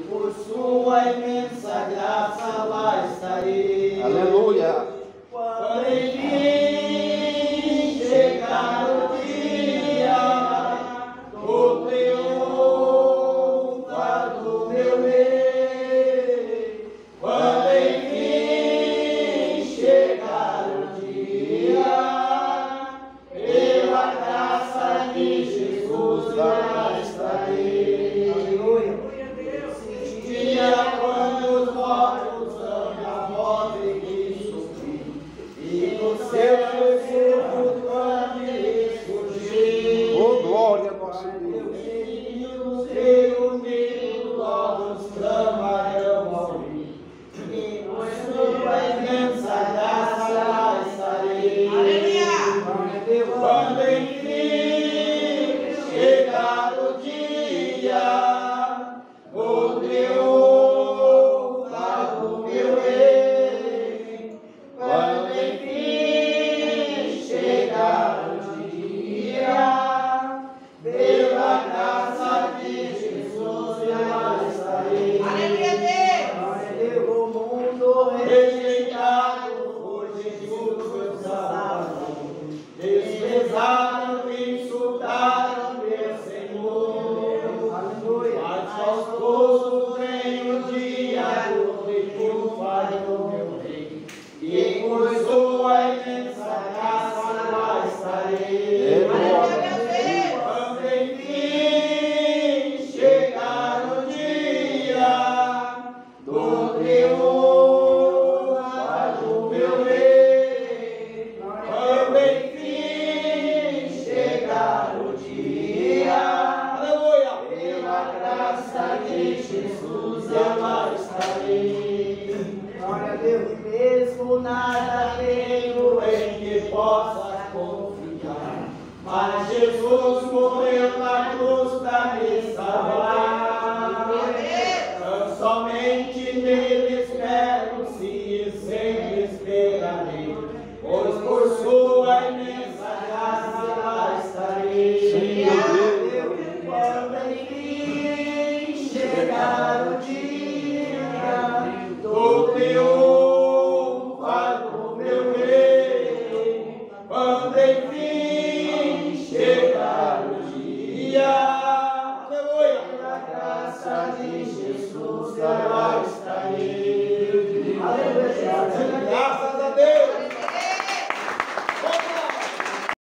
por sua imensa graça lá estarei. Aleluia. Quando enfim chegar o dia do triunfo do meu rei, quando enfim chegar o dia, pela graça de Jesus lá estarei. Aleluia. Esse dia quando os mortos dão a voz de Cristo e os seus discípulos quando eles fugir. Oh, glória a nosso Deus. Os reunidos logo clamarão ao mim, e por sua imensa graça lá estarei. Quando enfim chegar o dia, o triunfo do meu rei, quando enfim chegar o dia, pela graça de Jesus lá estarei. O mundo rejeitado por Jesus foi salvo, desprezaram e insultaram meu Senhor. Mas aos poucos vem o dia do triunfo do meu rei, e por sua imensa graça lá estarei. Quando enfim chegar o dia do triunfo do meu rei, quando enfim chegar o dia, aleluia, pela graça de Jesus eu lá estarei. Glória a Deus. Mesmo nada tenho em que possa confiar, mas Jesus morreu na cruz para me salvar. Tão somente nele espero, sim, e sempre esperarei, pois por sua imensa graça lá estarei.